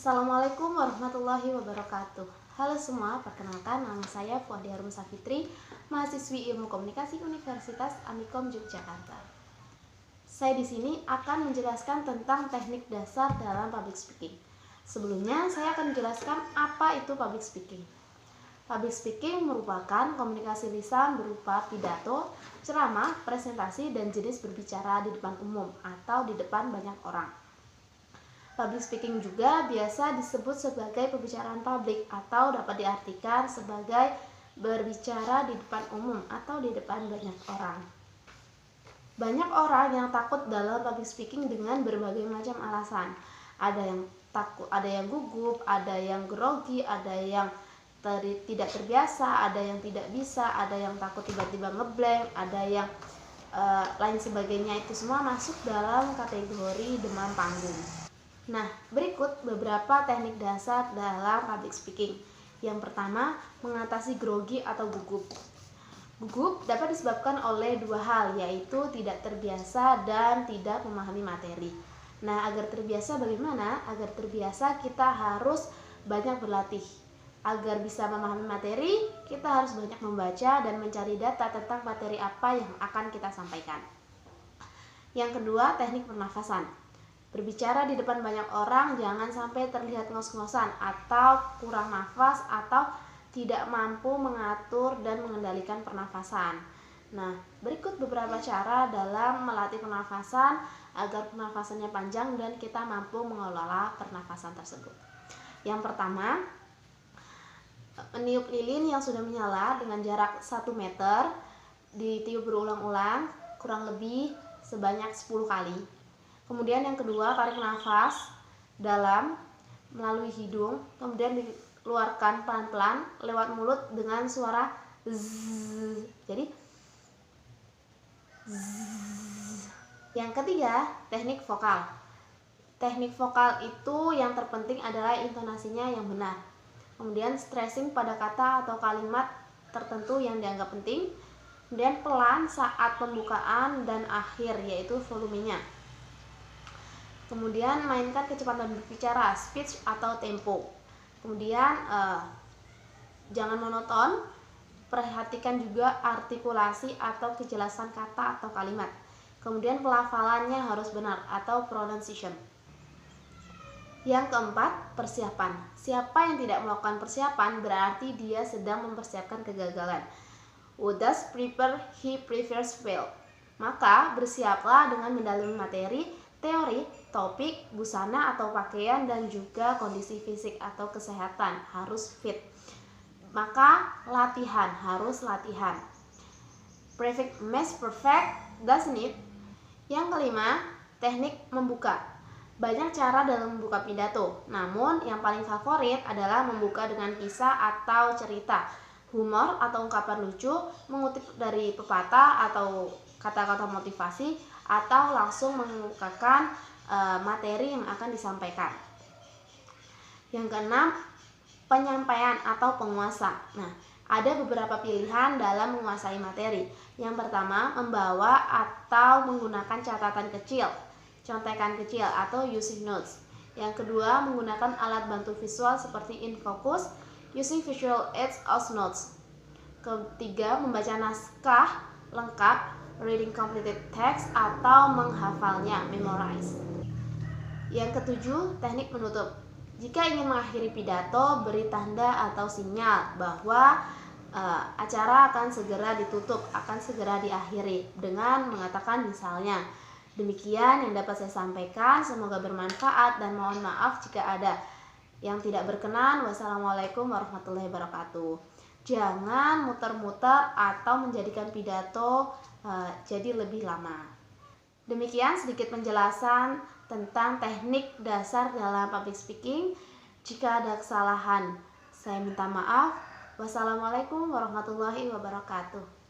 Assalamualaikum warahmatullahi wabarakatuh. Halo semua, perkenalkan nama saya Fuadia Harum Safitri, mahasiswi Ilmu Komunikasi Universitas Amikom Yogyakarta. Saya di sini akan menjelaskan tentang teknik dasar dalam public speaking. Sebelumnya, saya akan menjelaskan apa itu public speaking. Public speaking merupakan komunikasi lisan berupa pidato, ceramah, presentasi, dan jenis berbicara di depan umum atau di depan banyak orang. Public speaking juga biasa disebut sebagai pembicaraan publik atau dapat diartikan sebagai berbicara di depan umum atau di depan banyak orang. Banyak orang yang takut dalam public speaking dengan berbagai macam alasan. Ada yang takut, ada yang gugup, ada yang grogi, ada yang tidak terbiasa, ada yang tidak bisa, ada yang takut tiba-tiba ngeblank, ada yang lain sebagainya. Itu semua masuk dalam kategori demam panggung. Nah, berikut beberapa teknik dasar dalam public speaking. Yang pertama, mengatasi grogi atau gugup. Gugup dapat disebabkan oleh dua hal, yaitu tidak terbiasa dan tidak memahami materi. Nah, agar terbiasa bagaimana? Agar terbiasa kita harus banyak berlatih. Agar bisa memahami materi, kita harus banyak membaca dan mencari data tentang materi apa yang akan kita sampaikan. Yang kedua, teknik pernafasan. Berbicara di depan banyak orang jangan sampai terlihat ngos-ngosan atau kurang nafas atau tidak mampu mengatur dan mengendalikan pernafasan. Nah, berikut beberapa cara dalam melatih pernafasan agar pernafasannya panjang dan kita mampu mengelola pernafasan tersebut. Yang pertama, meniup lilin yang sudah menyala dengan jarak 1 meter, ditiup berulang-ulang kurang lebih sebanyak 10 kali. Kemudian yang kedua, tarik nafas dalam melalui hidung, kemudian dikeluarkan pelan-pelan lewat mulut dengan suara zzz. Jadi zzz. Yang ketiga, teknik vokal. Teknik vokal itu yang terpenting adalah intonasinya yang benar. Kemudian stressing pada kata atau kalimat tertentu yang dianggap penting. Kemudian pelan saat pembukaan dan akhir, yaitu volumenya. Kemudian mainkan kecepatan berbicara, speech atau tempo. Kemudian jangan monoton, perhatikan juga artikulasi atau kejelasan kata atau kalimat. Kemudian pelafalannya harus benar atau pronunciation. Yang keempat, persiapan. Siapa yang tidak melakukan persiapan berarti dia sedang mempersiapkan kegagalan. Who does prepare, he prepares fail. Maka bersiaplah dengan mendalami materi, teori, topik, busana atau pakaian, dan juga kondisi fisik atau kesehatan harus fit. Maka latihan, harus latihan. Perfect makes perfect, doesn't it? Yang kelima, teknik membuka. Banyak cara dalam membuka pidato, namun yang paling favorit adalah membuka dengan kisah atau cerita, humor atau ungkapan lucu, mengutip dari pepatah atau kata-kata motivasi, atau langsung mengemukakan materi yang akan disampaikan. Yang keenam, penyampaian atau penguasa. Nah, ada beberapa pilihan dalam menguasai materi. Yang pertama, membawa atau menggunakan catatan kecil, contekan kecil atau using notes. Yang kedua, menggunakan alat bantu visual seperti infocus, using visual aids as notes. Ketiga, membaca naskah lengkap, reading completed text atau menghafalnya, memorize. Yang ketujuh, teknik menutup. Jika ingin mengakhiri pidato, beri tanda atau sinyal bahwa acara akan segera ditutup, akan segera diakhiri dengan mengatakan misalnya, demikian yang dapat saya sampaikan, semoga bermanfaat dan mohon maaf jika ada yang tidak berkenan. Wassalamualaikum warahmatullahi wabarakatuh. Jangan muter-muter atau menjadikan pidato jadi lebih lama. Demikian sedikit penjelasan tentang teknik dasar dalam public speaking. Jika ada kesalahan, saya minta maaf. Wassalamualaikum warahmatullahi wabarakatuh.